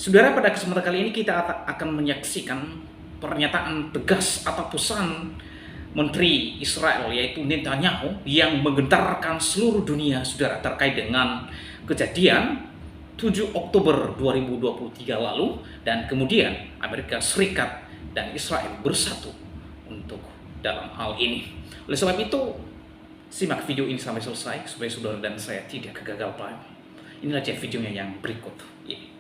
Saudara, pada kesempatan kali ini kita akan menyaksikan pernyataan tegas atau pesan Menteri Israel yaitu Netanyahu yang menggentarkan seluruh dunia, saudara, terkait dengan kejadian 7 Oktober 2023 lalu, dan kemudian Amerika Serikat dan Israel bersatu untuk dalam hal ini. Oleh sebab itu, simak video ini sampai selesai supaya saudara dan saya tidak gagal paham. Inilah videonya yang berikut ini.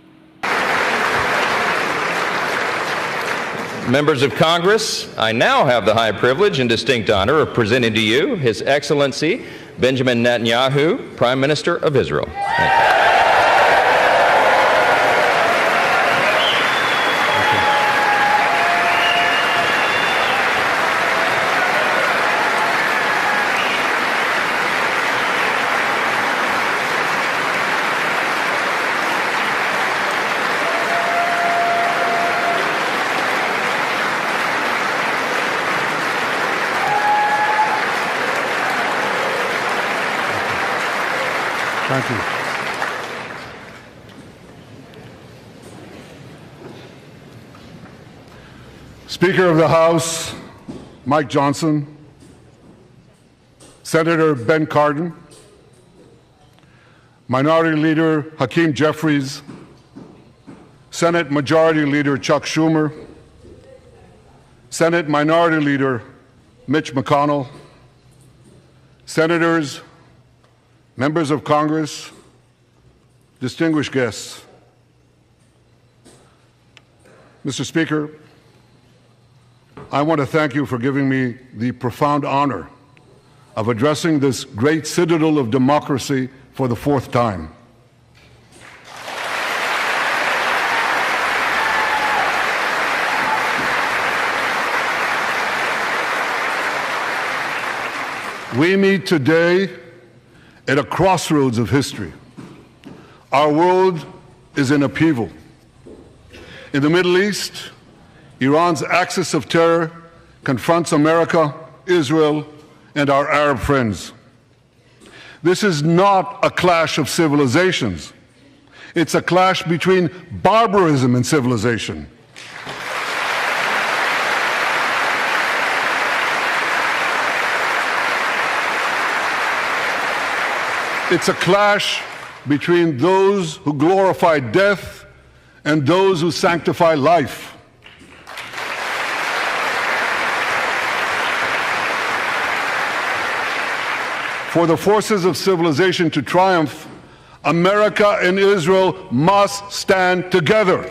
Members of Congress, I now have the high privilege and distinct honor of presenting to you His Excellency Benjamin Netanyahu, Prime Minister of Israel. Thank you. Thank you. Speaker of the House, Mike Johnson, Senator Ben Cardin, Minority Leader Hakeem Jeffries, Senate Majority Leader Chuck Schumer, Senate Minority Leader Mitch McConnell, Senators, Members of Congress, distinguished guests. Mr. Speaker, I want to thank you for giving me the profound honor of addressing this great citadel of democracy for the fourth time. We meet today at a crossroads of history. Our world is in upheaval. In the Middle East, Iran's axis of terror confronts America, Israel, and our Arab friends. This is not a clash of civilizations. It's a clash between barbarism and civilization. It's a clash between those who glorify death and those who sanctify life. For the forces of civilization to triumph, America and Israel must stand together.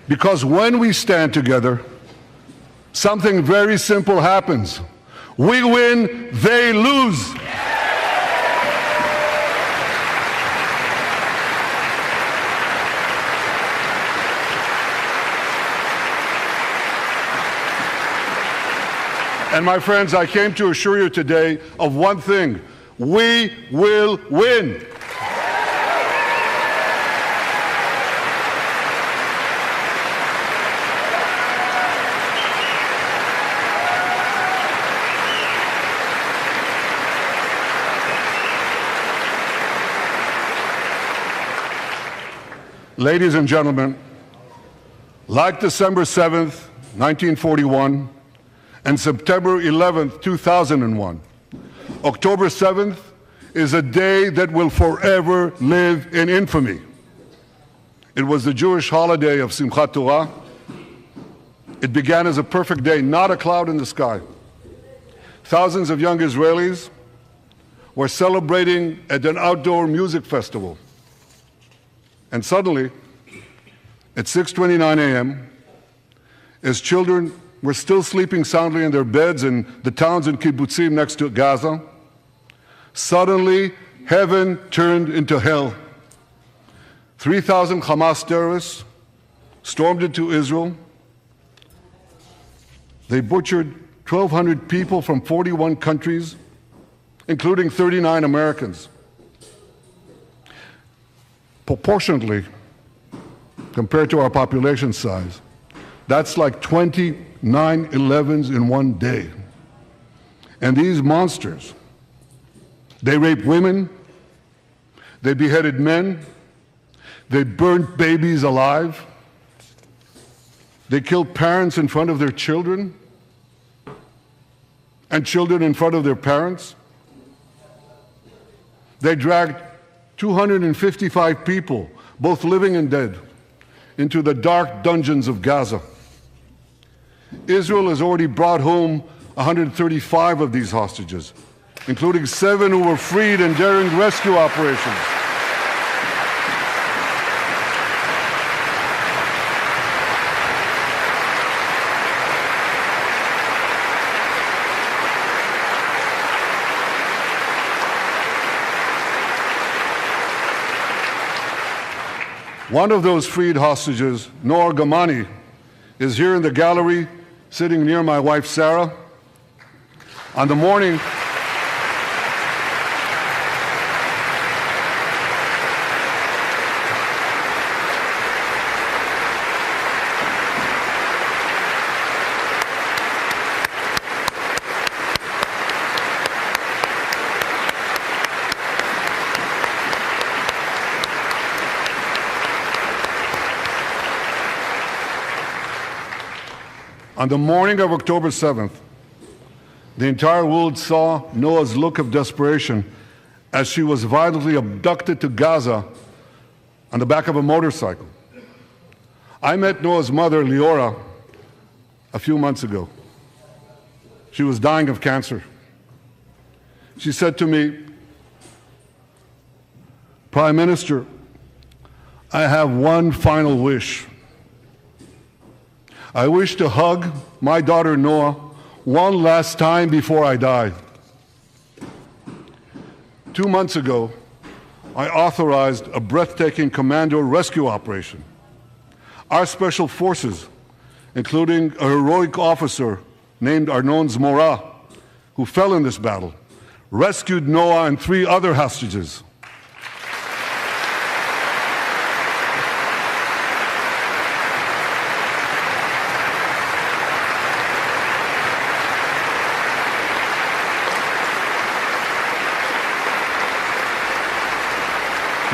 Because when we stand together, something very simple happens. We win, they lose. And my friends, I came to assure you today of one thing: we will win. Ladies and gentlemen, like December 7th, 1941, and September 11th, 2001, October 7th is a day that will forever live in infamy. It was the Jewish holiday of Simchat Torah. It began as a perfect day, not a cloud in the sky. Thousands of young Israelis were celebrating at an outdoor music festival. And suddenly, at 6:29 a.m., as children were still sleeping soundly in their beds in the towns and kibbutzim next to Gaza, suddenly heaven turned into hell. 3,000 Hamas terrorists stormed into Israel. They butchered 1,200 people from 41 countries, including 39 Americans. Proportionately, compared to our population size, that's like 20 9/11s in one day. And these monsters, they raped women, they beheaded men, they burnt babies alive, they killed parents in front of their children, and children in front of their parents. They dragged 255 people, both living and dead, into the dark dungeons of Gaza. Israel has already brought home 135 of these hostages, including 7 who were freed in daring rescue operations. One of those freed hostages, Noor Gamani, is here in the gallery, sitting near my wife Sarah. On the morning of October 7th, the entire world saw Noah's look of desperation as she was violently abducted to Gaza on the back of a motorcycle. I met Noah's mother, Leora, a few months ago. She was dying of cancer. She said to me, "Prime Minister, I have one final wish. I wish to hug my daughter Noah one last time before I die." 2 months ago, I authorized a breathtaking commando rescue operation. Our special forces, including a heroic officer named Arnon Zmora, who fell in this battle, rescued Noah and 3 other hostages.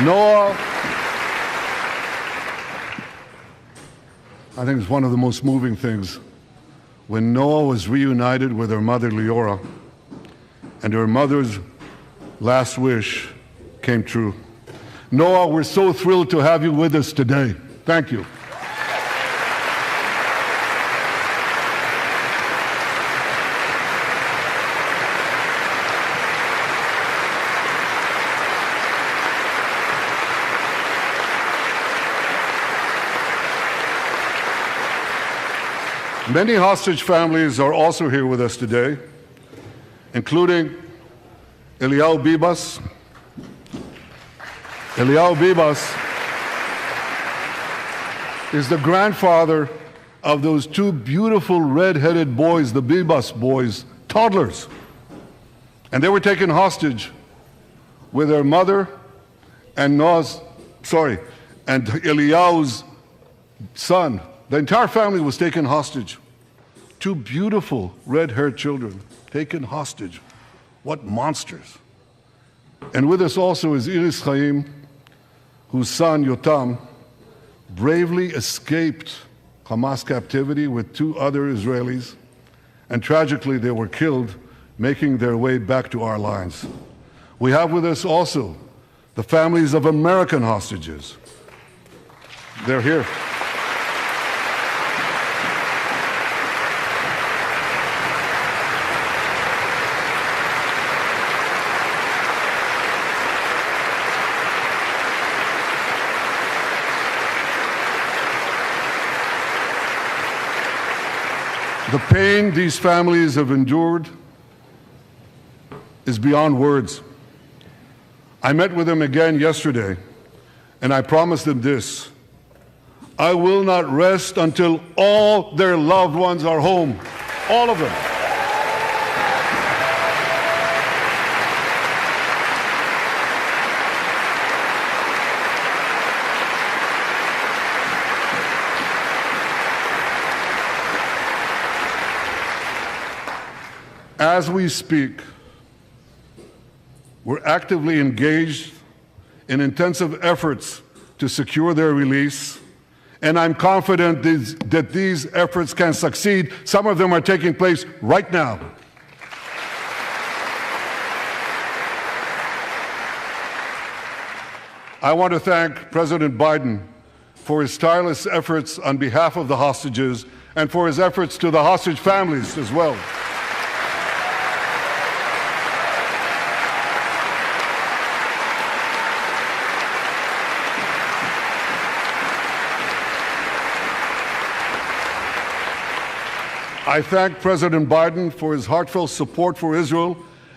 Noah, I think it's one of the most moving things. When Noah was reunited with her mother, Leora, and her mother's last wish came true. Noah, we're so thrilled to have you with us today. Thank you. Many hostage families are also here with us today, including Eliyahu Bibas. Eliyahu Bibas is the grandfather of those 2 beautiful red-headed boys, the Bibas boys, toddlers. And they were taken hostage with their mother and Eliyahu's son. The entire family was taken hostage. 2 beautiful red-haired children taken hostage. What monsters. And with us also is Iris Chaim, whose son Yotam bravely escaped Hamas captivity with 2 other Israelis, and tragically they were killed making their way back to our lines. We have with us also the families of American hostages. They're here. The pain these families have endured is beyond words. I met with them again yesterday, and I promised them this: I will not rest until all their loved ones are home, all of them. as we speak, we're actively engaged in intensive efforts to secure their release, and I'm confident that these efforts can succeed. Some of them are taking place right now. I want to thank President Biden for his tireless efforts on behalf of the hostages and for his efforts to the hostage families as well. I thank President Biden for his heartfelt support for Israel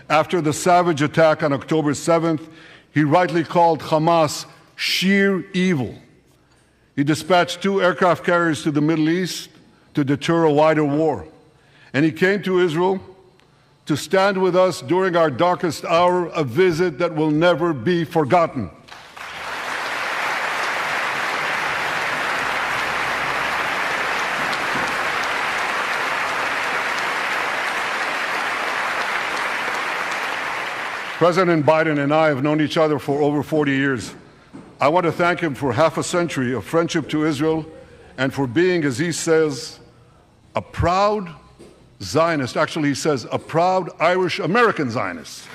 after the savage attack on October 7th. He rightly called Hamas sheer evil. He dispatched 2 aircraft carriers to the Middle East to deter a wider war. And he came to Israel to stand with us during our darkest hour, a visit that will never be forgotten. President Biden and I have known each other for over 40 years. I want to thank him for half a century of friendship to Israel and for being, as he says, a proud Zionist. Actually, he says a proud Irish-American Zionist.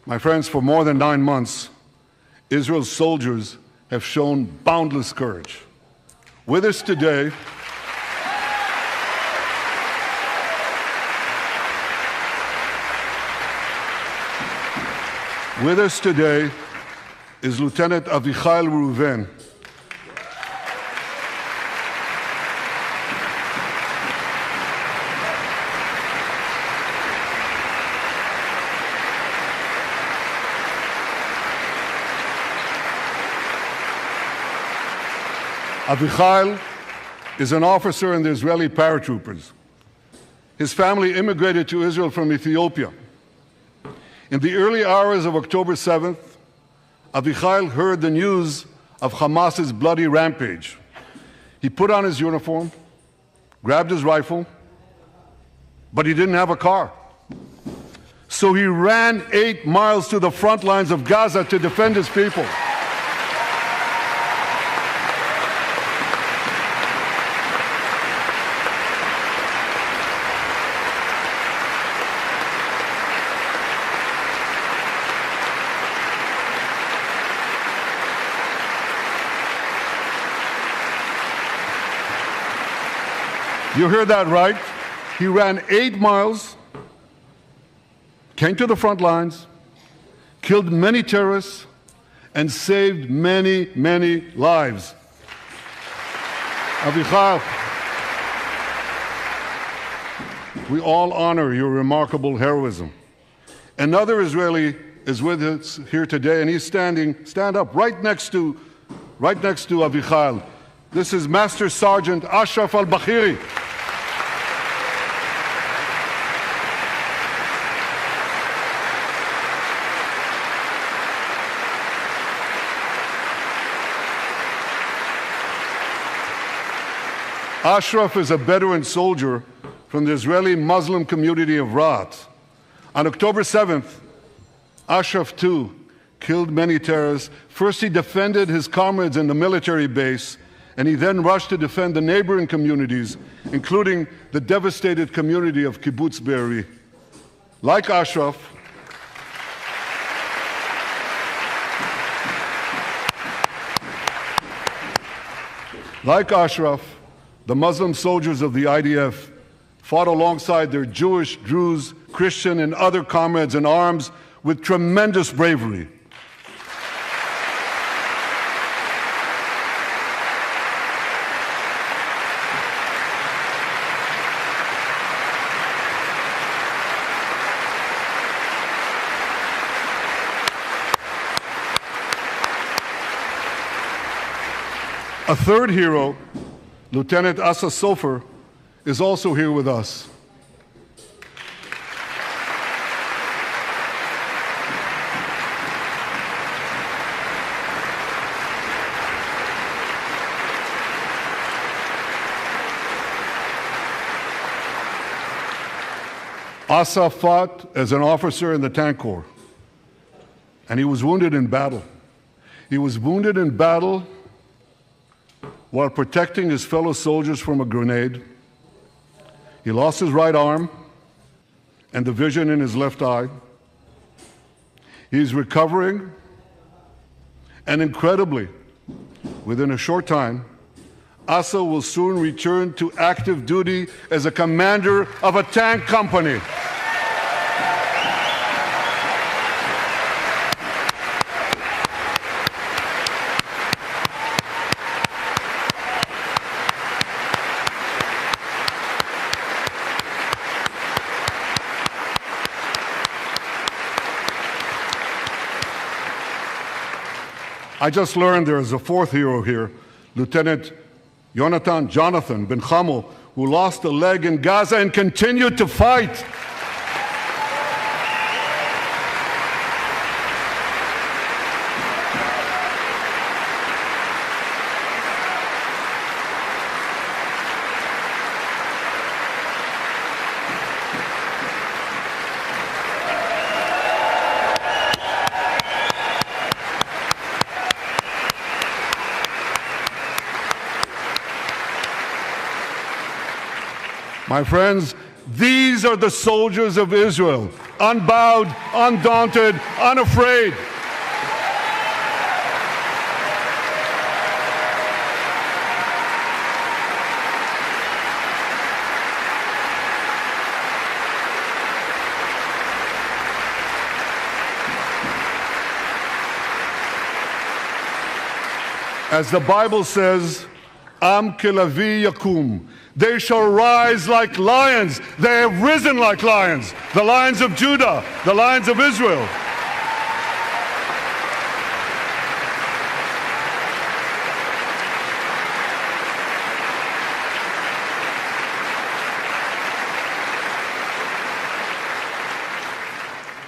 My friends, for more than 9 months, Israel's soldiers have shown boundless courage. With us today, is Lieutenant Avichai Reuven. Avichai is an officer in the Israeli paratroopers. His family immigrated to Israel from Ethiopia. In the early hours of October 7th, Avichai heard the news of Hamas's bloody rampage. He put on his uniform, grabbed his rifle, but he didn't have a car. So he ran 8 miles to the front lines of Gaza to defend his people. You heard that right. He ran 8 miles, came to the front lines, killed many terrorists, and saved many, many lives. Avichai, we all honor your remarkable heroism. Another Israeli is with us here today, and he's stand up right next to Avichai. This is Master Sergeant Ashraf al-Bakhiri. Ashraf is a Bedouin soldier from the Israeli Muslim community of Raat. On October 7th, Ashraf too killed many terrorists. First, he defended his comrades in the military base, and he then rushed to defend the neighboring communities, including the devastated community of Kibbutz Be'eri. Like Ashraf, the Muslim soldiers of the IDF fought alongside their Jewish, Druze, Christian, and other comrades in arms with tremendous bravery. A third hero, Lieutenant Asa Sofer, is also here with us. Asa fought as an officer in the Tank Corps, and he was wounded in battle. He was wounded in battle while protecting his fellow soldiers from a grenade. He lost his right arm and the vision in his left eye. He's recovering, and incredibly, within a short time, Asa will soon return to active duty as a commander of a tank company. I just learned there is a fourth hero here, Lieutenant Jonathan Ben Chamo, who lost a leg in Gaza and continued to fight. My friends, these are the soldiers of Israel, unbowed, undaunted, unafraid. As the Bible says, Am kelavi yakum. They shall rise like lions. They have risen like lions. The lions of Judah, the lions of Israel.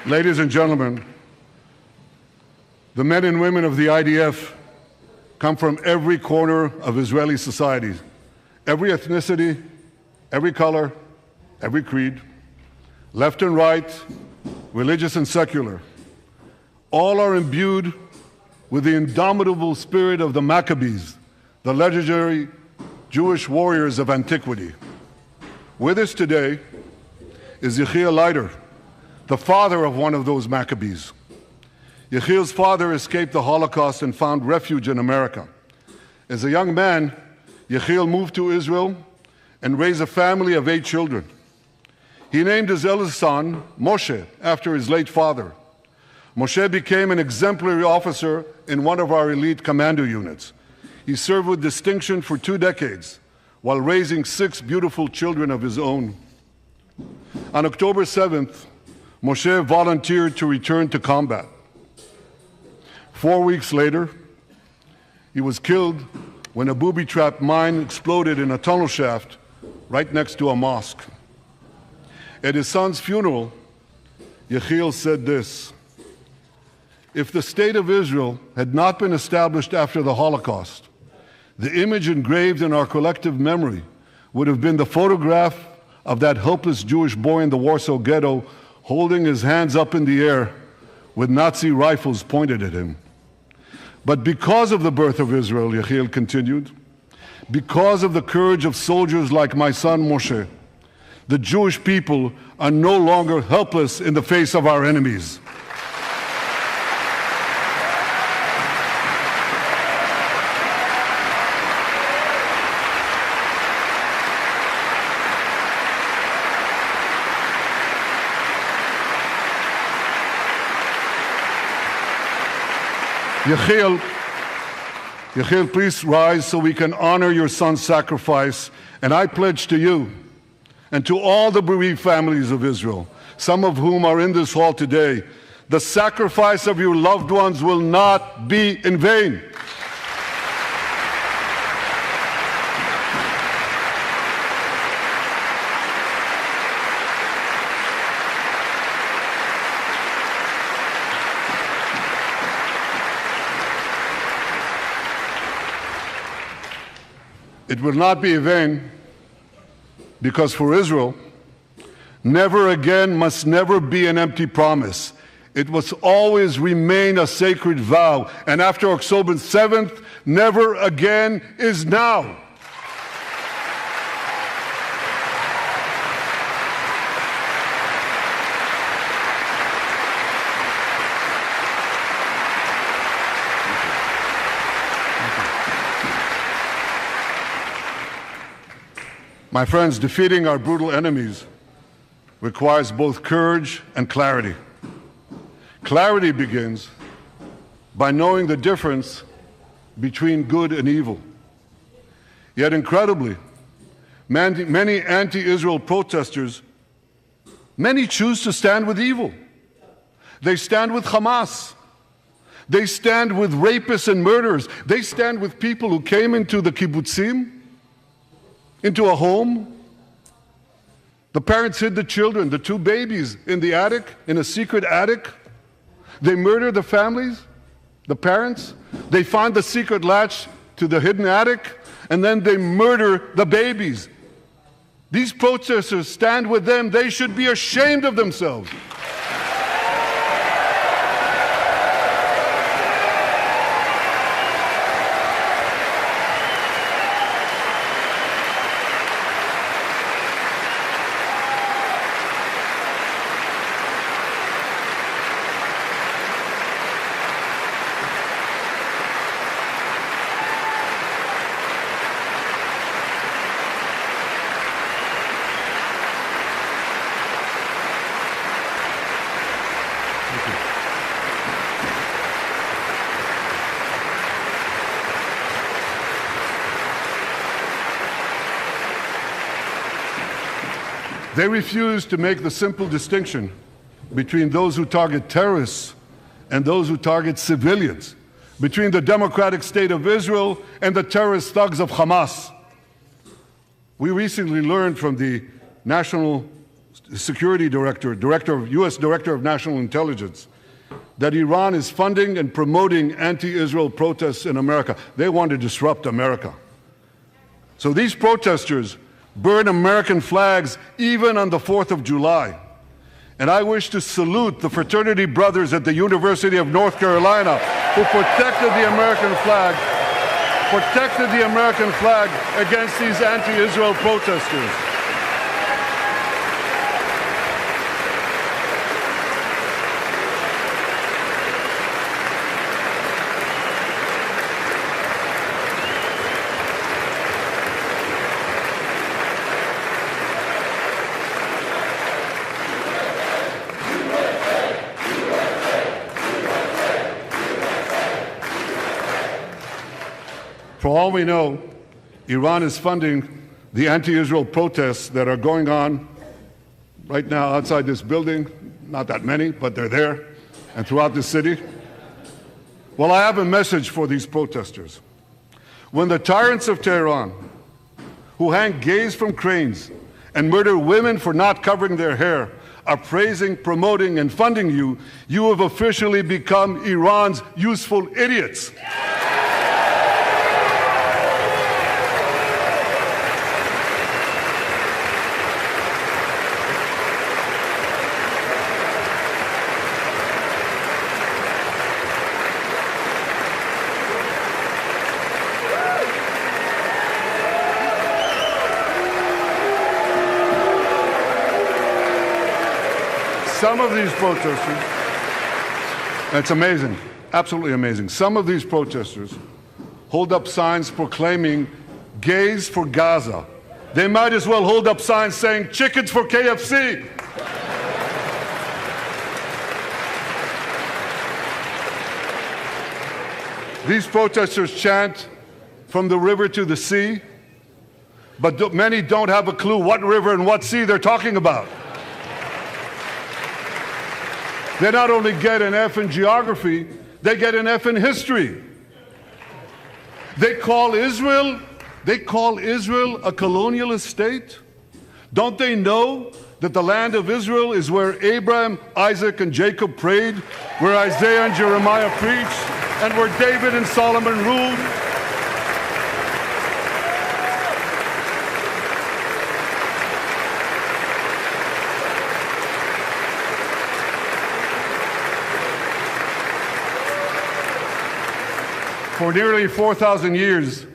Ladies and gentlemen, the men and women of the IDF come from every corner of Israeli society. Every ethnicity, every color, every creed, left and right, religious and secular. All are imbued with the indomitable spirit of the Maccabees, the legendary Jewish warriors of antiquity. With us today is Yechiel Leiter, the father of one of those Maccabees. Yechiel's father escaped the Holocaust and found refuge in America. As a young man, Yechiel moved to Israel and raised a family of 8 children. He named his eldest son, Moshe, after his late father. Moshe became an exemplary officer in one of our elite commando units. He served with distinction for 2 decades while raising 6 beautiful children of his own. On October 7th, Moshe volunteered to return to combat. 4 weeks later, he was killed when a booby-trapped mine exploded in a tunnel shaft right next to a mosque. At his son's funeral, Yechiel said this: "If the state of Israel had not been established after the Holocaust, the image engraved in our collective memory would have been the photograph of that helpless Jewish boy in the Warsaw Ghetto holding his hands up in the air with Nazi rifles pointed at him. But because of the birth of Israel," Yechiel continued, "because of the courage of soldiers like my son Moshe, the Jewish people are no longer helpless in the face of our enemies." Yechiel, please rise so we can honor your son's sacrifice. And I pledge to you and to all the bereaved families of Israel, some of whom are in this hall today, the sacrifice of your loved ones will not be in vain. It will not be in vain because for Israel, Never again must never be an empty promise. It must always remain a sacred vow. And after October 7th, never again is now. My friends, defeating our brutal enemies requires both courage and clarity. Clarity begins by knowing the difference between good and evil. Yet incredibly, many anti-Israel protesters, many choose to stand with evil. They stand with Hamas. They stand with rapists and murderers. They stand with people who came into the kibbutzim, into a home. The parents hid the children, the two babies, in the attic, in a secret attic. They murder the families, the parents. They find the secret latch to the hidden attic, and then they murder the babies. These protesters stand with them. They should be ashamed of themselves. They refuse to make the simple distinction between those who target terrorists and those who target civilians, between the democratic state of Israel and the terrorist thugs of Hamas. We recently learned from the National Security Director, U.S. Director of National Intelligence, that Iran is funding and promoting anti-Israel protests in America. They want to disrupt America. So these protesters burn American flags even on the 4th of July. And I wish to salute the fraternity brothers at the University of North Carolina who protected the American flag against these anti-Israel protesters. For all we know, Iran is funding the anti-Israel protests that are going on right now outside this building. Not that many, but they're there, and throughout the city. Well, I have a message for these protesters. When the tyrants of Tehran, who hang gays from cranes and murder women for not covering their hair, are praising, promoting, and funding you, you have officially become Iran's useful idiots. Some of these protesters, it's amazing, absolutely amazing. Some of these protesters hold up signs proclaiming gays for Gaza. They might as well hold up signs saying chickens for KFC. These protesters chant from the river to the sea, but many don't have a clue what river and what sea they're talking about. They not only get an F in geography, they get an F in history. They call Israel a colonialist state. Don't they know that the land of Israel is where Abraham, Isaac, and Jacob prayed, where Isaiah and Jeremiah preached, and where David and Solomon ruled? For nearly 4,000 years,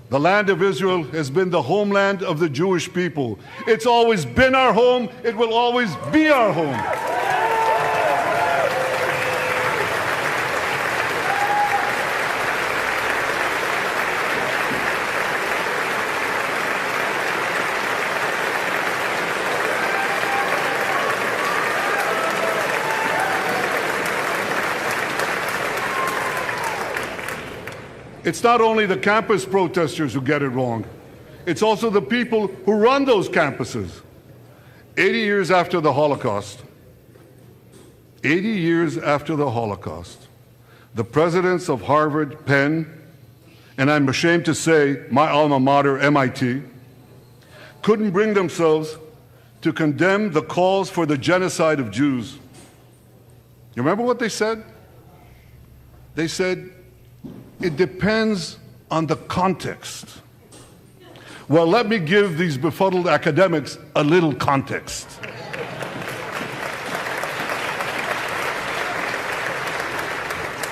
the land of Israel has been the homeland of the Jewish people. It's always been our home. It will always be our home. It's not only the campus protesters who get it wrong. It's also the people who run those campuses. 80 years after the Holocaust, the presidents of Harvard, Penn, and I'm ashamed to say my alma mater, MIT, couldn't bring themselves to condemn the calls for the genocide of Jews. You remember what they said? They said, it depends on the context. Well, let me give these befuddled academics a little context.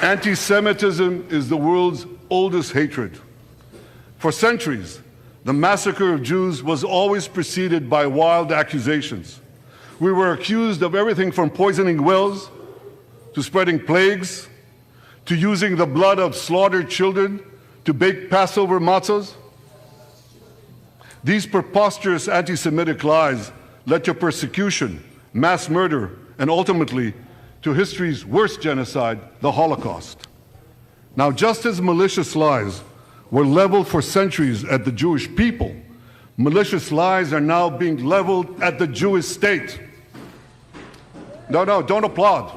Anti-Semitism is the world's oldest hatred. For centuries, the massacre of Jews was always preceded by wild accusations. We were accused of everything from poisoning wells to spreading plagues, to using the blood of slaughtered children to bake Passover matzahs. These preposterous anti-Semitic lies led to persecution, mass murder, and ultimately to history's worst genocide, the Holocaust. Now, just as malicious lies were leveled for centuries at the Jewish people, malicious lies are now being leveled at the Jewish state. No, don't applaud.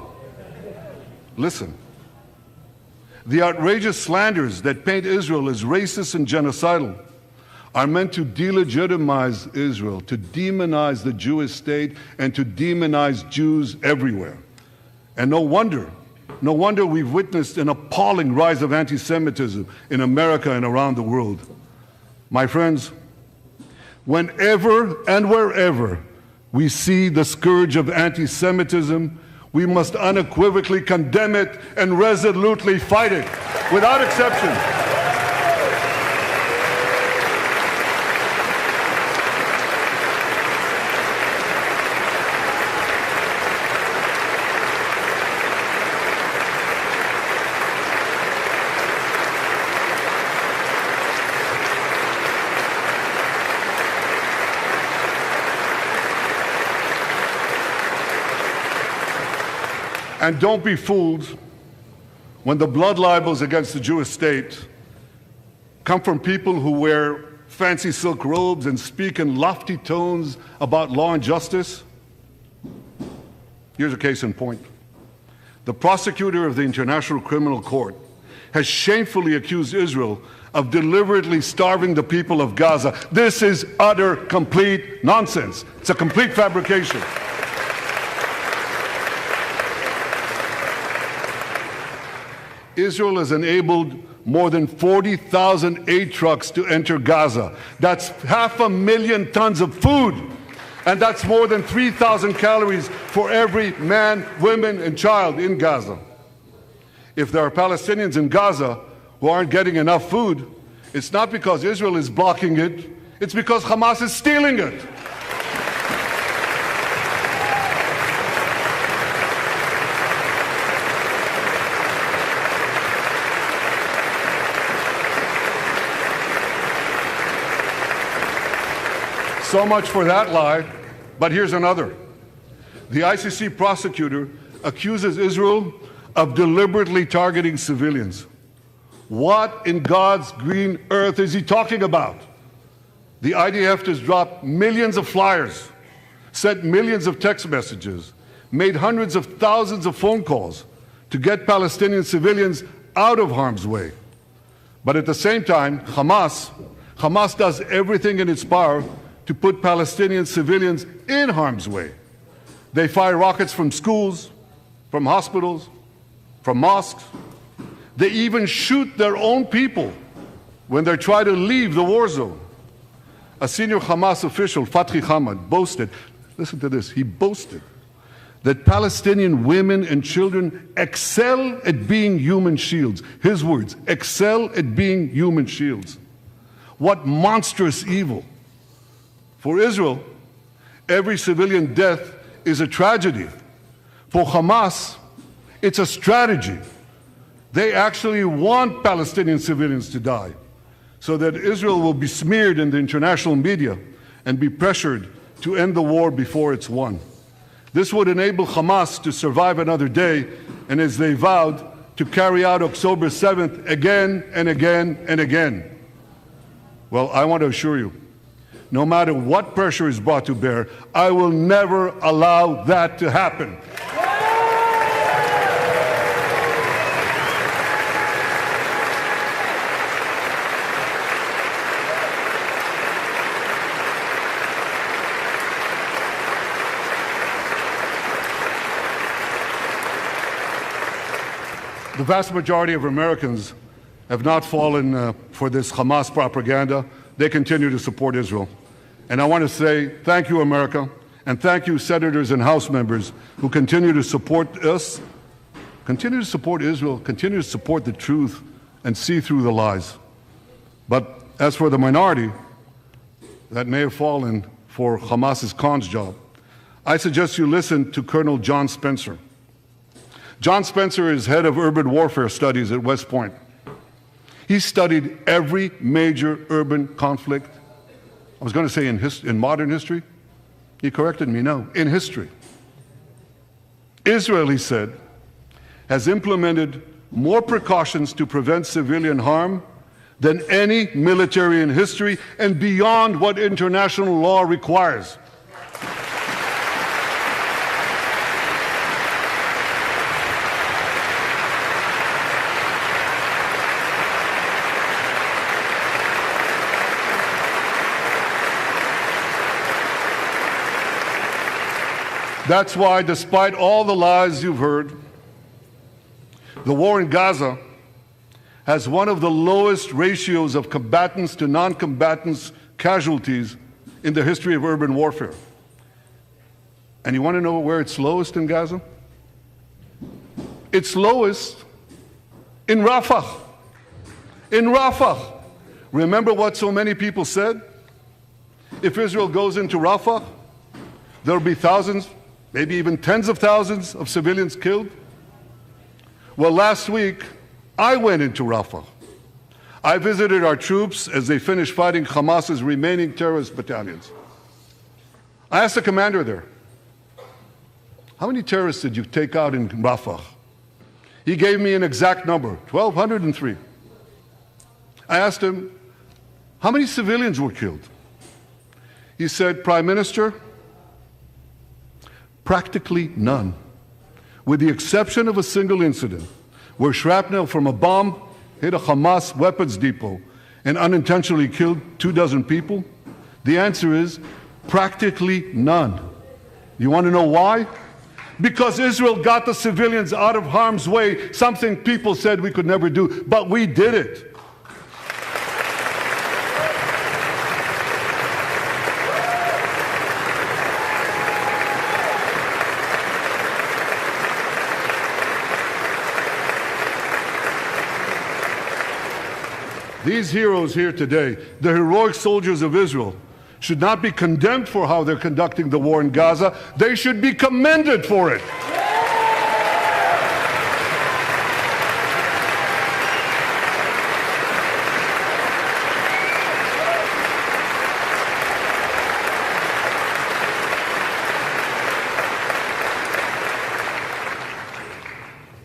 Listen. The outrageous slanders that paint Israel as racist and genocidal are meant to delegitimize Israel, to demonize the Jewish state, and to demonize Jews everywhere. And no wonder we've witnessed an appalling rise of anti-Semitism in America and around the world. My friends, whenever and wherever we see the scourge of anti-Semitism, we must unequivocally condemn it and resolutely fight it, without exception. And don't be fooled when the blood libels against the Jewish state come from people who wear fancy silk robes and speak in lofty tones about law and justice. Here's a case in point. The prosecutor of the International Criminal Court has shamefully accused Israel of deliberately starving the people of Gaza. This is utter, complete nonsense. It's a complete fabrication. Israel has enabled more than 40,000 aid trucks to enter Gaza. That's 500,000 tons of food. And that's more than 3,000 calories for every man, woman, and child in Gaza. If there are Palestinians in Gaza who aren't getting enough food, it's not because Israel is blocking it, it's because Hamas is stealing it. So much for that lie, but here's another. The ICC prosecutor accuses Israel of deliberately targeting civilians. What in God's green earth is he talking about? The IDF has dropped millions of flyers, sent millions of text messages, made hundreds of thousands of phone calls to get Palestinian civilians out of harm's way. But at the same time, Hamas does everything in its power to put Palestinian civilians in harm's way. They fire rockets from schools, from hospitals, from mosques. They even shoot their own people when they try to leave the war zone. A senior Hamas official, Fathi Hamad, boasted, listen to this, he boasted that Palestinian women and children excel at being human shields. His words, excel at being human shields. What monstrous evil. For Israel, every civilian death is a tragedy. For Hamas, it's a strategy. They actually want Palestinian civilians to die so that Israel will be smeared in the international media and be pressured to end the war before it's won. This would enable Hamas to survive another day, and as they vowed, to carry out October 7th again and again and again. Well, I want to assure you, no matter what pressure is brought to bear, I will never allow that to happen. The vast majority of Americans have not fallen for this Hamas propaganda. They continue to support Israel. And I want to say thank you, America, and thank you, senators and House members who continue to support us, continue to support Israel, continue to support the truth, and see through the lies. But as for the minority that may have fallen for Hamas's cons job, I suggest you listen to Colonel John Spencer. John Spencer is head of urban warfare studies at West Point. He studied every major urban conflict. I was going to say in modern history. He corrected me, no, in history. Israel, he said, has implemented more precautions to prevent civilian harm than any military in history and beyond what international law requires. That's why, despite all the lies you've heard, the war in Gaza has one of the lowest ratios of combatants to non-combatants casualties in the history of urban warfare. And you want to know where it's lowest in Gaza? It's lowest in Rafah. In Rafah. Remember what so many people said? If Israel goes into Rafah, there'll be thousands, maybe even tens of thousands of civilians killed. Well, last week, I went into Rafah. I visited our troops as they finished fighting Hamas's remaining terrorist battalions. I asked the commander there, how many terrorists did you take out in Rafah? He gave me an exact number, 1,203. I asked him, how many civilians were killed? He said, Prime Minister, practically none, with the exception of a single incident where shrapnel from a bomb hit a Hamas weapons depot and unintentionally killed 24 people. The answer is practically none. You want to know why? Because Israel got the civilians out of harm's way, something people said we could never do, but we did it. These heroes here today, the heroic soldiers of Israel, should not be condemned for how they're conducting the war in Gaza. They should be commended for it.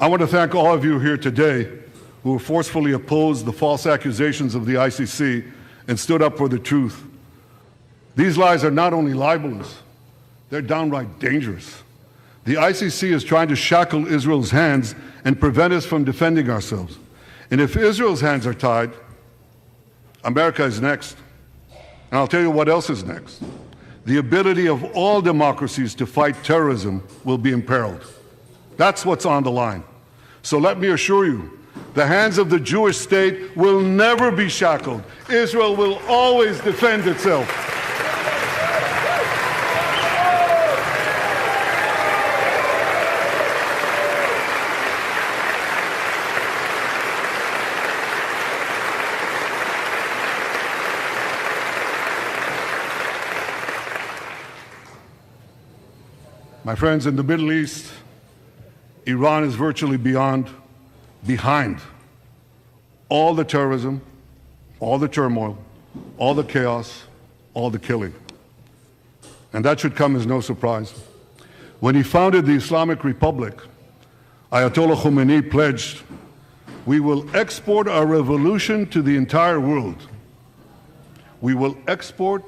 I want to thank all of you here today who forcefully opposed the false accusations of the ICC and stood up for the truth. These lies are not only libelous, they're downright dangerous. The ICC is trying to shackle Israel's hands and prevent us from defending ourselves. And if Israel's hands are tied, America is next. And I'll tell you what else is next. The ability of all democracies to fight terrorism will be imperiled. That's what's on the line. So let me assure you, the hands of the Jewish state will never be shackled. Israel will always defend itself. My friends, in the Middle East, Iran is virtually behind all the terrorism, all the turmoil, all the chaos, all the killing. And that should come as no surprise. When he founded the Islamic Republic, Ayatollah Khomeini pledged, "We will export our revolution to the entire world." We will export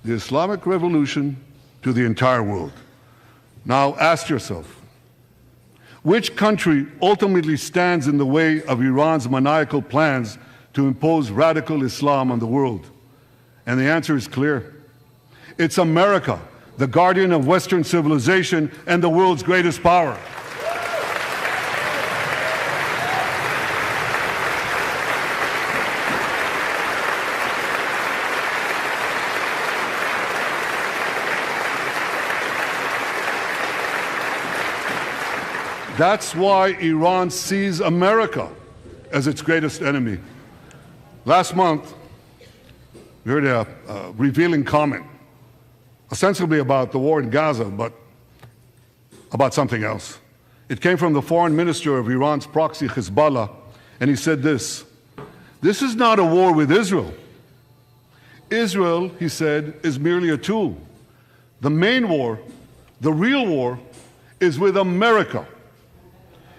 the Islamic revolution to the entire world. Now ask yourself, which country ultimately stands in the way of Iran's maniacal plans to impose radical Islam on the world? And the answer is clear. It's America, the guardian of Western civilization and the world's greatest power. That's why Iran sees America as its greatest enemy. Last month, we heard a revealing comment, ostensibly about the war in Gaza, but about something else. It came from the foreign minister of Iran's proxy, Hezbollah, and he said this: "This is not a war with Israel. Israel," he said, "is merely a tool. The main war, the real war, is with America."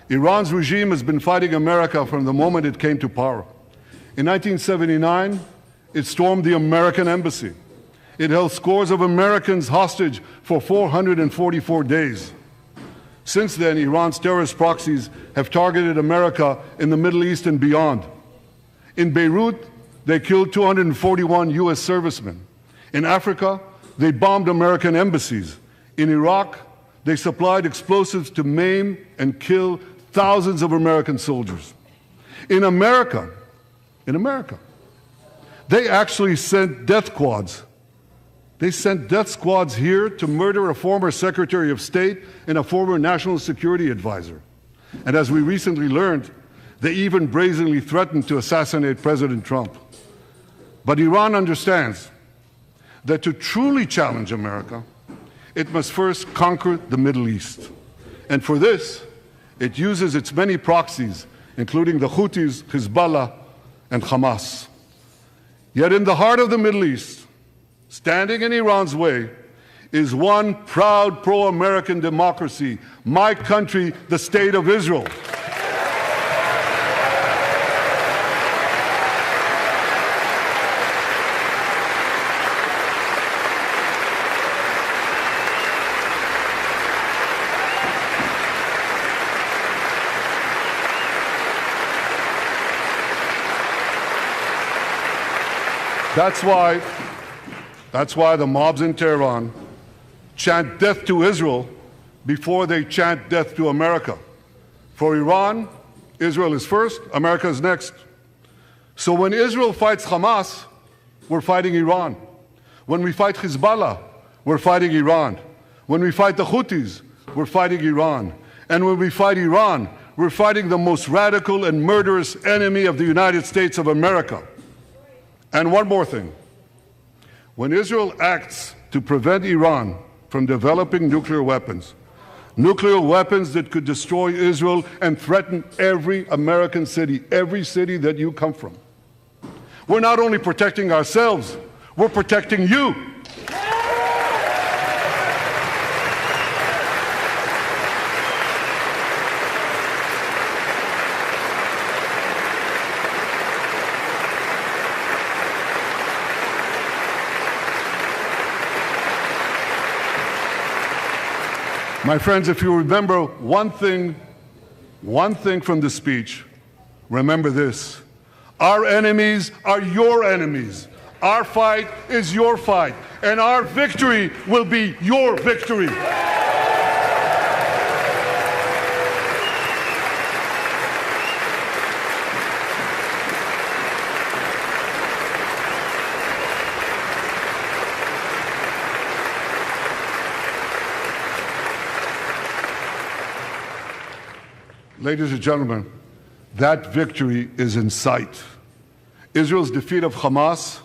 Iran's regime has been fighting America from the moment it came to power. In 1979, it stormed the American embassy. It held scores of Americans hostage for 444 days. Since then, Iran's terrorist proxies have targeted America in the Middle East and beyond. In Beirut, they killed 241 U.S. servicemen. In Africa, they bombed American embassies. In Iraq, they supplied explosives to maim and kill thousands of American soldiers. In America, they actually sent death squads. They sent death squads here to murder a former Secretary of State and a former National Security Advisor. And as we recently learned, they even brazenly threatened to assassinate President Trump. But Iran understands that to truly challenge America, it must first conquer the Middle East. And for this, it uses its many proxies, including the Houthis, Hezbollah, and Hamas. Yet in the heart of the Middle East, standing in Iran's way, is one proud pro-American democracy, my country, the State of Israel. That's why the mobs in Tehran chant death to Israel before they chant death to America. For Iran, Israel is first, America is next. So when Israel fights Hamas, we're fighting Iran. When we fight Hezbollah, we're fighting Iran. When we fight the Houthis, we're fighting Iran. And when we fight Iran, we're fighting the most radical and murderous enemy of the United States of America. And one more thing. When Israel acts to prevent Iran from developing nuclear weapons that could destroy Israel and threaten every American city, every city that you come from, we're not only protecting ourselves, we're protecting you. My friends, if you remember one thing from the speech, remember this: our enemies are your enemies. Our fight is your fight, and our victory will be your victory. Ladies and gentlemen, that victory is in sight. Israel's defeat of Hamas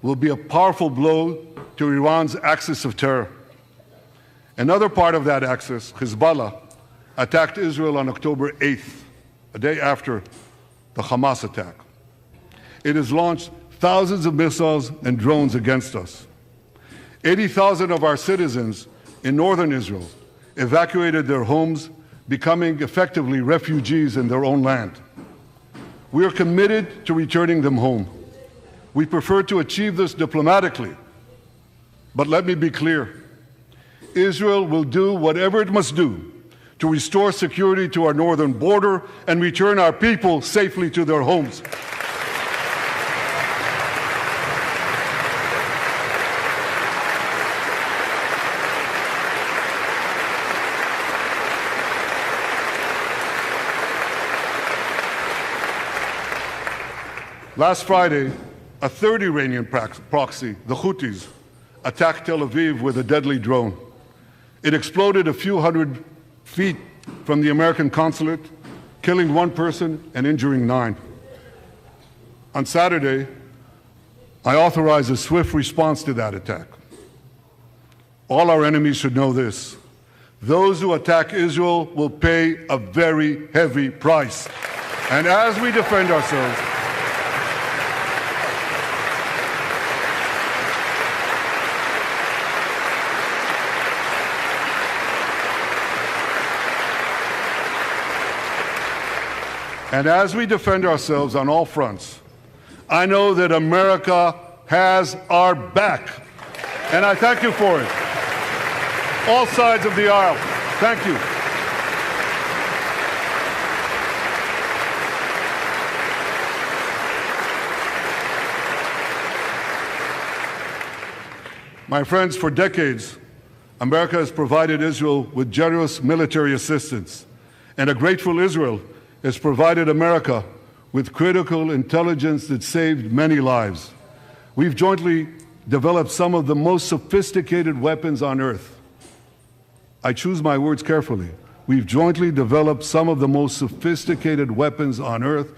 will be a powerful blow to Iran's axis of terror. Another part of that axis, Hezbollah, attacked Israel on October 8th, a day after the Hamas attack. It has launched thousands of missiles and drones against us. 80,000 of our citizens in northern Israel evacuated their homes, becoming effectively refugees in their own land. We are committed to returning them home. We prefer to achieve this diplomatically. But let me be clear. Israel will do whatever it must do to restore security to our northern border and return our people safely to their homes. Last Friday, a third Iranian proxy, the Houthis, attacked Tel Aviv with a deadly drone. It exploded a few hundred feet from the American consulate, killing one person and injuring 9. On Saturday, I authorized a swift response to that attack. All our enemies should know this. Those who attack Israel will pay a very heavy price. And as we defend ourselves, on all fronts, I know that America has our back. And I thank you for it. All sides of the aisle, thank you. My friends, for decades, America has provided Israel with generous military assistance, and a grateful Israel has provided America with critical intelligence that saved many lives. We've jointly developed some of the most sophisticated weapons on earth. I choose my words carefully. We've jointly developed some of the most sophisticated weapons on earth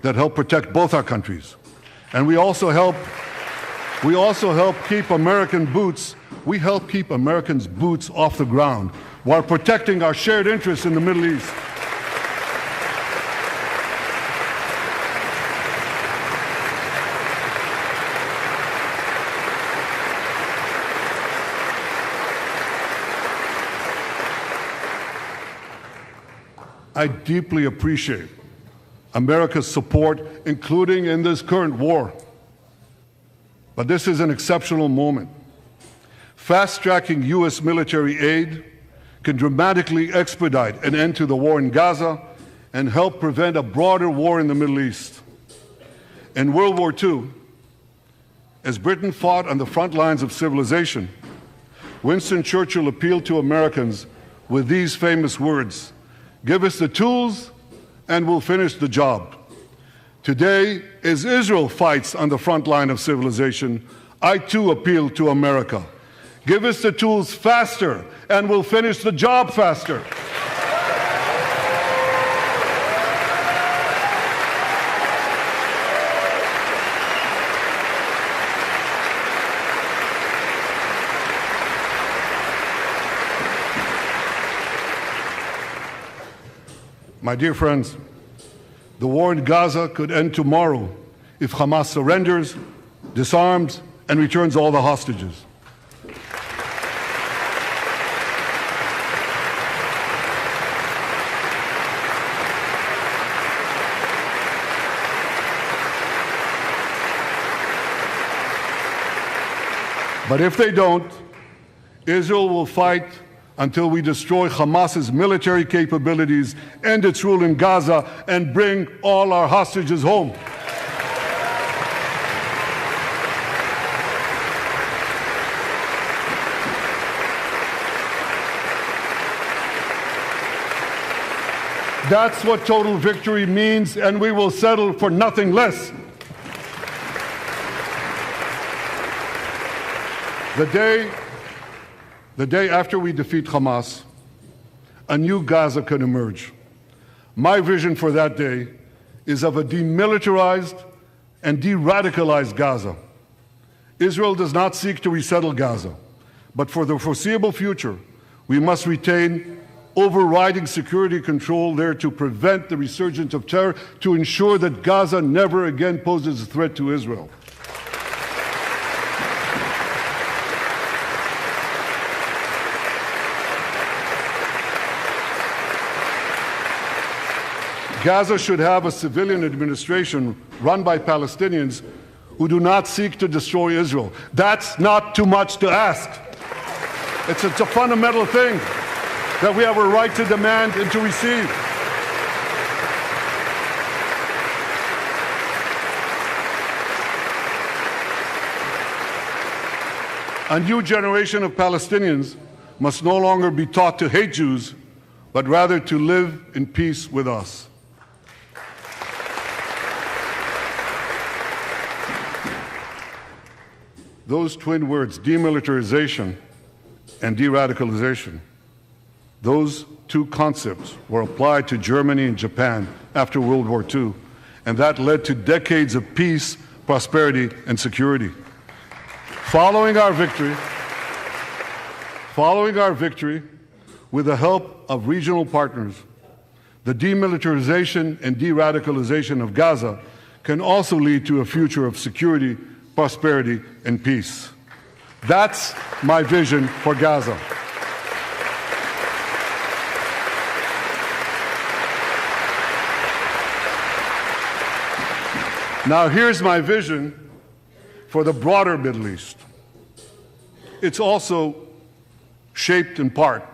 that help protect both our countries. And we also help keep American boots, we help keep Americans' boots off the ground while protecting our shared interests in the Middle East. I deeply appreciate America's support, including in this current war. But this is an exceptional moment. Fast-tracking U.S. military aid can dramatically expedite an end to the war in Gaza and help prevent a broader war in the Middle East. In World War II, as Britain fought on the front lines of civilization, Winston Churchill appealed to Americans with these famous words: "Give us the tools and we'll finish the job." Today, as Israel fights on the front line of civilization, I too appeal to America. Give us the tools faster and we'll finish the job faster. My dear friends, the war in Gaza could end tomorrow if Hamas surrenders, disarms, and returns all the hostages. But if they don't, Israel will fight until we destroy Hamas's military capabilities, end its rule in Gaza, and bring all our hostages home. That's what total victory means, and we will settle for nothing less. The day after we defeat Hamas, a new Gaza can emerge. My vision for that day is of a demilitarized and de-radicalized Gaza. Israel does not seek to resettle Gaza, but for the foreseeable future, We must retain overriding security control there to prevent the resurgence of terror, to ensure that Gaza never again poses a threat to Israel. Gaza should have a civilian administration run by Palestinians who do not seek to destroy Israel. That's not too much to ask. It's a fundamental thing that we have a right to demand and to receive. A new generation of Palestinians must no longer be taught to hate Jews, but rather to live in peace with us. Those twin words, demilitarization and de-radicalization, those two concepts were applied to Germany and Japan after World War II, and that led to decades of peace, prosperity, and security. Following our victory, with the help of regional partners, the demilitarization and de-radicalization of Gaza can also lead to a future of security, prosperity, and peace. That's my vision for Gaza. Now, here's my vision for the broader Middle East. It's also shaped in part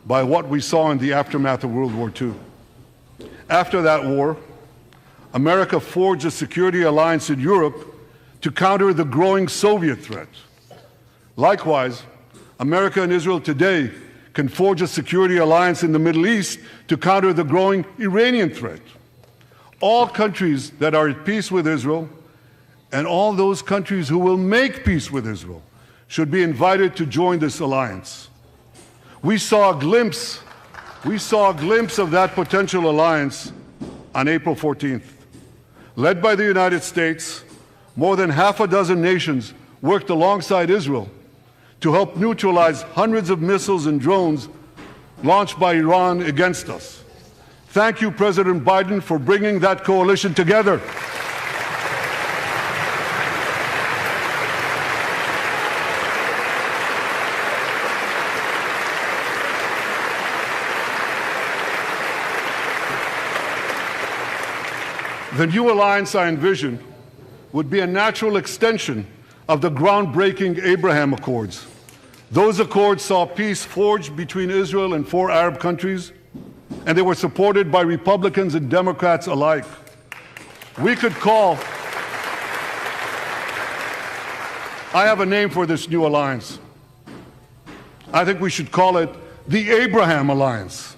by what we saw in the aftermath of World War II. After that war, America forged a security alliance in Europe to counter the growing Soviet threat. Likewise, America and Israel today can forge a security alliance in the Middle East to counter the growing Iranian threat. All countries that are at peace with Israel and all those countries who will make peace with Israel should be invited to join this alliance. We saw a glimpse of that potential alliance on April 14th. Led by the United States, more than half a dozen nations worked alongside Israel to help neutralize hundreds of missiles and drones launched by Iran against us. Thank you, President Biden, for bringing that coalition together. The new alliance I envision would be a natural extension of the groundbreaking Abraham Accords. Those accords saw peace forged between Israel and 4 Arab countries, and they were supported by Republicans and Democrats alike. We could call, I have a name for this new alliance. I think we should call it the Abraham Alliance.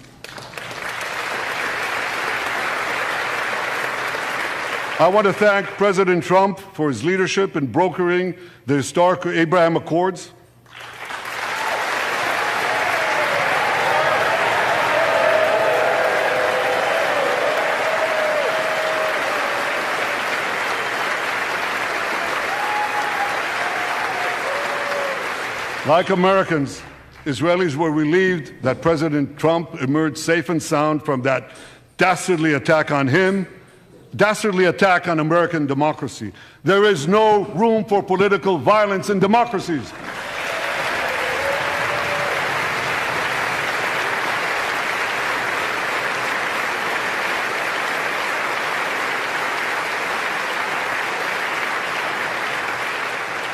I want to thank President Trump for his leadership in brokering the historic Abraham Accords. Like Americans, Israelis were relieved that President Trump emerged safe and sound from that dastardly attack on him, dastardly attack on American democracy. There is no room for political violence in democracies.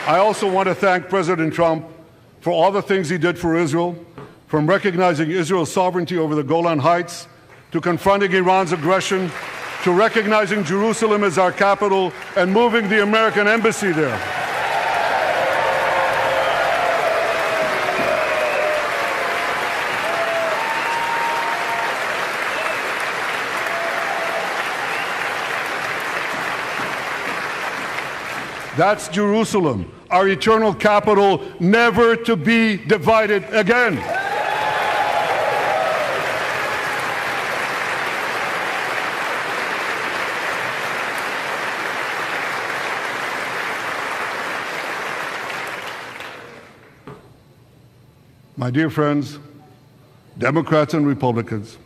I also want to thank President Trump for all the things he did for Israel, from recognizing Israel's sovereignty over the Golan Heights, to confronting Iran's aggression, to recognizing Jerusalem as our capital and moving the American embassy there. That's Jerusalem, our eternal capital, never to be divided again. My dear friends, Democrats and Republicans,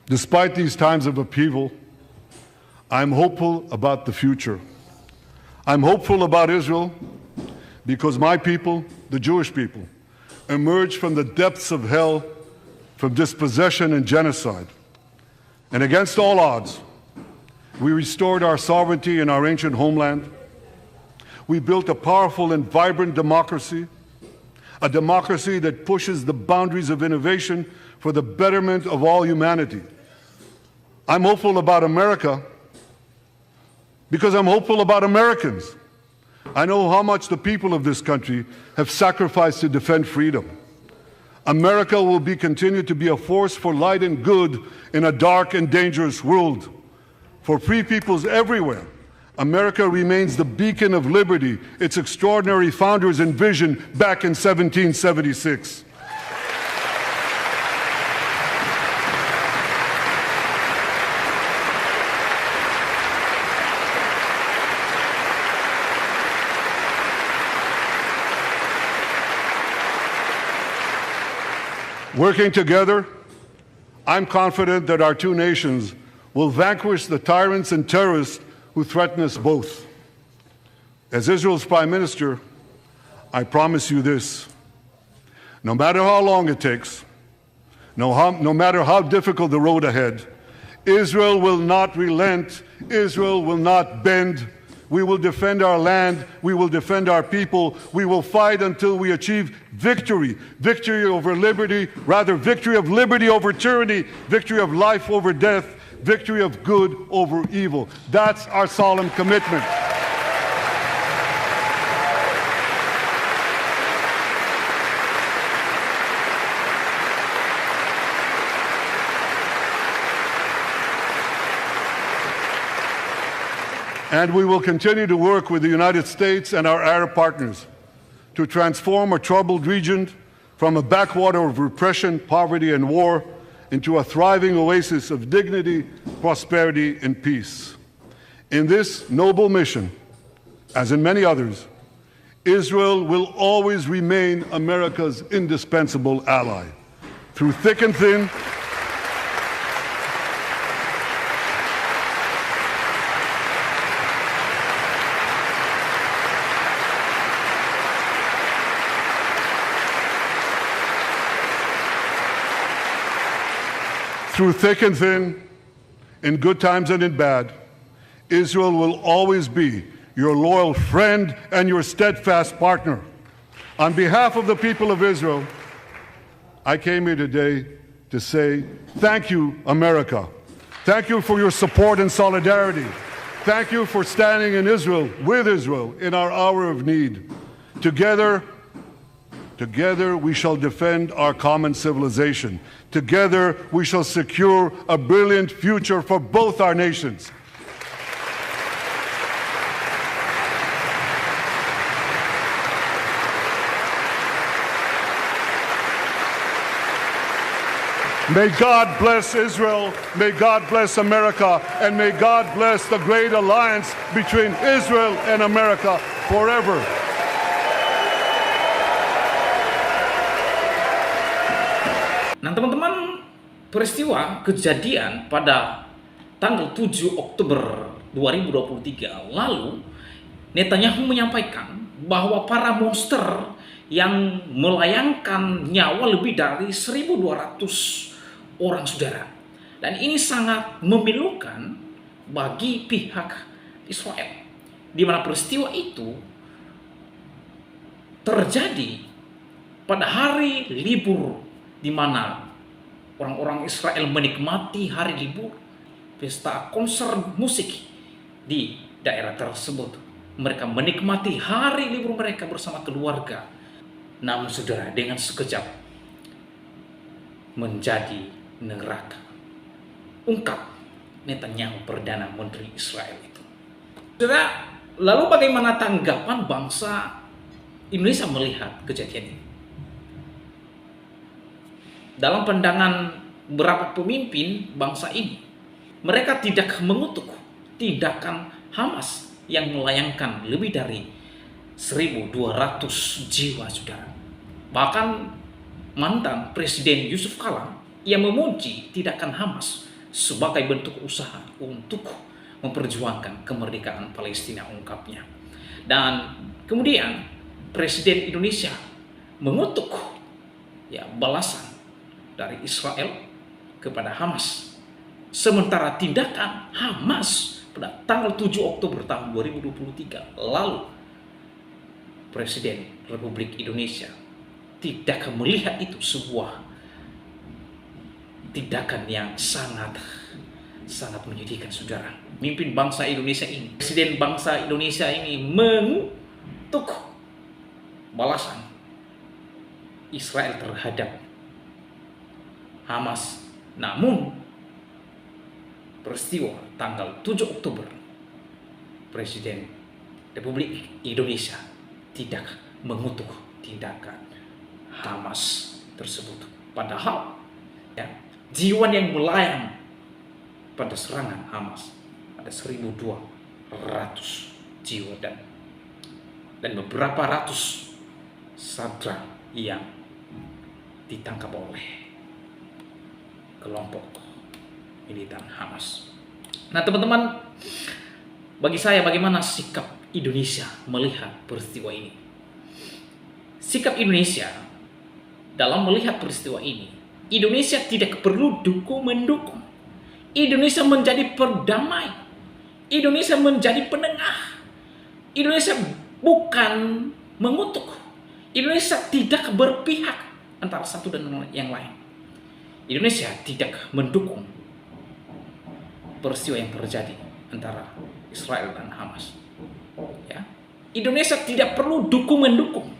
despite these times of upheaval, I'm hopeful about the future. I'm hopeful about Israel because my people, the Jewish people, emerged from the depths of hell, from dispossession and genocide. And against all odds, we restored our sovereignty in our ancient homeland. We built a powerful and vibrant democracy, a democracy that pushes the boundaries of innovation for the betterment of all humanity. I'm hopeful about America because I'm hopeful about Americans. I know how much the people of this country have sacrificed to defend freedom. America will continue to be a force for light and good in a dark and dangerous world. For free peoples everywhere, America remains the beacon of liberty its extraordinary founders envisioned back in 1776. Working together, I'm confident that our two nations will vanquish the tyrants and terrorists who threaten us both. As Israel's Prime Minister, I promise you this: no matter how long it takes, no matter how difficult the road ahead, Israel will not relent, Israel will not bend. We will defend our land, we will defend our people, we will fight until we achieve victory. Victory over liberty, rather victory of liberty over tyranny, victory of life over death, victory of good over evil. That's our solemn commitment. And we will continue to work with the United States and our Arab partners to transform a troubled region from a backwater of repression, poverty, and war into a thriving oasis of dignity, prosperity, and peace. In this noble mission, as in many others, Israel will always remain America's indispensable ally. Through thick and thin, in good times and in bad, Israel will always be your loyal friend and your steadfast partner. On behalf of the people of Israel, I came here today to say thank you, America. Thank you for your support and solidarity. Thank you for standing in Israel, with Israel, in our hour of need. Together we shall defend our common civilization. Together we shall secure a brilliant future for both our nations. May God bless Israel, may God bless America, and may God bless the great alliance between Israel and America forever. Nah teman-teman, peristiwa kejadian pada tanggal 7 Oktober 2023 lalu, Netanyahu menyampaikan bahwa para monster yang melayangkan nyawa lebih dari 1.200 orang saudara. Dan ini sangat memilukan bagi pihak Israel, di mana peristiwa itu terjadi pada hari libur, di mana orang-orang Israel menikmati hari libur, pesta konser musik di daerah tersebut. Mereka menikmati hari libur mereka bersama keluarga. Namun saudara, dengan sekejap menjadi neraka. Ungkap Netanyahu, Perdana Menteri Israel itu. Saudara, lalu bagaimana tanggapan bangsa Indonesia melihat kejadian ini? Dalam pandangan beberapa pemimpin bangsa ini, mereka tidak mengutuk tindakan Hamas yang melayangkan lebih dari 1.200 jiwa, saudara. Bahkan mantan Presiden Yusuf Kala yang memuji tindakan Hamas sebagai bentuk usaha untuk memperjuangkan kemerdekaan Palestina, ungkapnya. Dan kemudian Presiden Indonesia mengutuk balasan dari Israel kepada Hamas. Sementara tindakan Hamas pada tanggal 7 Oktober tahun 2023 lalu, Presiden Republik Indonesia tidak melihat itu sebuah tindakan yang sangat menyedihkan, saudara. Mimpin bangsa Indonesia ini, Presiden bangsa Indonesia ini mengutuk balasan Israel terhadap Hamas. Namun peristiwa tanggal 7 Oktober, Presiden Republik Indonesia tidak mengutuk tindakan Hamas tersebut. Padahal jiwa yang melayang pada serangan Hamas ada 1.200 jiwa dan beberapa ratus sandera yang ditangkap oleh kelompok militan Hamas. Nah, teman-teman, bagi saya bagaimana sikap Indonesia melihat peristiwa ini? Sikap Indonesia dalam melihat peristiwa ini, Indonesia tidak perlu dukung-mendukung. Indonesia menjadi perdamai. Indonesia menjadi penengah. Indonesia bukan mengutuk. Indonesia tidak berpihak antara satu dan yang lain. Indonesia tidak mendukung peristiwa yang terjadi antara Israel dan Hamas. Indonesia tidak perlu dukung-mendukung.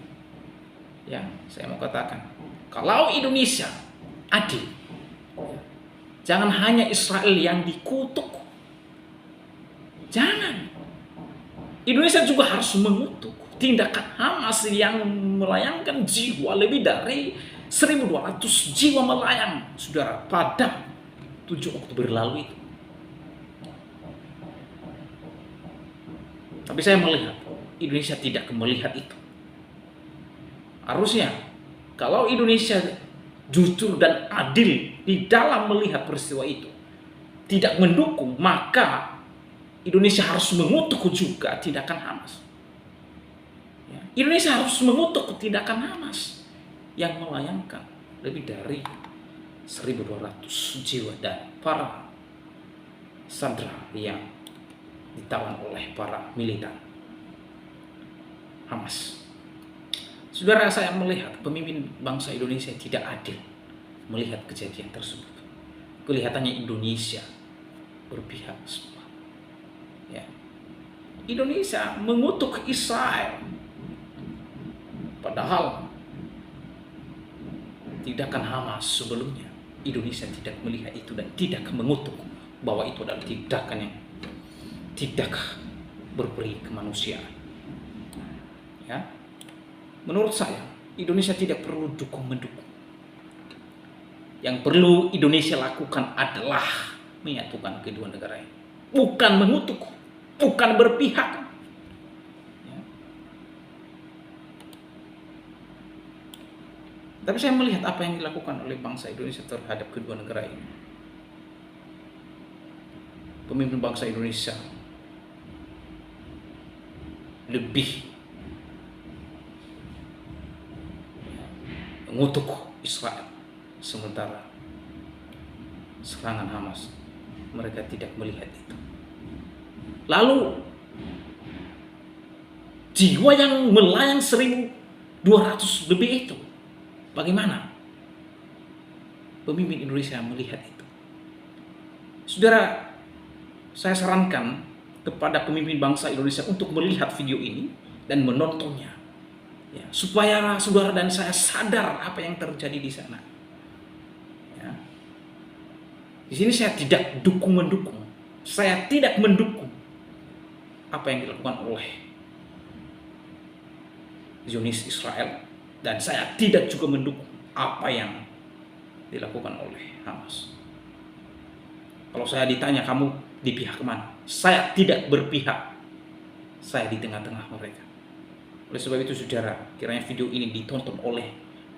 Saya mau katakan, kalau Indonesia adil, jangan hanya Israel yang dikutuk. Jangan. Indonesia juga harus mengutuk tindakan Hamas yang melayangkan jiwa, lebih dari 1.200 jiwa melayang, saudara, pada 7 Oktober lalu itu. Tapi saya melihat Indonesia tidak melihat itu. Harusnya kalau Indonesia jujur dan adil di dalam melihat peristiwa itu, tidak mendukung, maka Indonesia harus mengutuk juga tindakan Hamas. Indonesia harus mengutuk tindakan Hamas yang melayangkan lebih dari 1.200 jiwa dan para sandera yang ditawan oleh para militan Hamas. Saudara, saya melihat pemimpin bangsa Indonesia tidak adil melihat kejadian tersebut. Kelihatannya Indonesia berpihak semua. Indonesia mengutuk Israel, padahal tindakan Hamas sebelumnya Indonesia tidak melihat itu dan tidak mengutuk bahwa itu adalah tindakan yang tidak berperi kemanusiaan. Menurut saya Indonesia tidak perlu dukung-mendukung. Yang perlu Indonesia lakukan adalah menyatukan kedua negara ini, bukan mengutuk, bukan berpihak. Tapi saya melihat apa yang dilakukan oleh bangsa Indonesia terhadap kedua negara ini. Pemimpin bangsa Indonesia lebih mengutuk Israel, sementara serangan Hamas mereka tidak melihat itu. Lalu jiwa yang melayang 1.200 lebih itu, bagaimana pemimpin Indonesia melihat itu? Saudara, saya sarankan kepada pemimpin bangsa Indonesia untuk melihat video ini dan menontonnya, supaya saudara dan saya sadar apa yang terjadi di sana. Di sini saya tidak dukung-mendukung, saya tidak mendukung apa yang dilakukan oleh Zionis Israel, dan saya tidak juga mendukung apa yang dilakukan oleh Hamas. Kalau saya ditanya kamu di pihak mana, saya tidak berpihak, saya di tengah-tengah mereka. Oleh sebab itu saudara, kiranya video ini ditonton oleh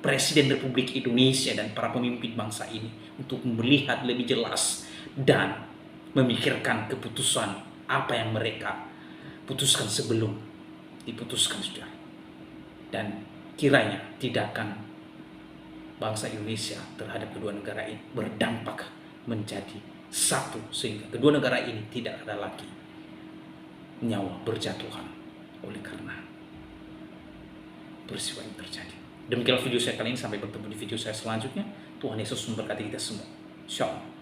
Presiden Republik Indonesia dan para pemimpin bangsa ini untuk melihat lebih jelas dan memikirkan keputusan apa yang mereka putuskan sebelum diputuskan, saudara. Dan kiranya tidak akan bangsa Indonesia terhadap kedua negara ini berdampak menjadi satu, sehingga kedua negara ini tidak ada lagi nyawa berjatuhan oleh karena peristiwa yang terjadi. Demikianlah video saya kali ini, sampai bertemu di video saya selanjutnya. Tuhan Yesus memberkati kita semua. Shalom.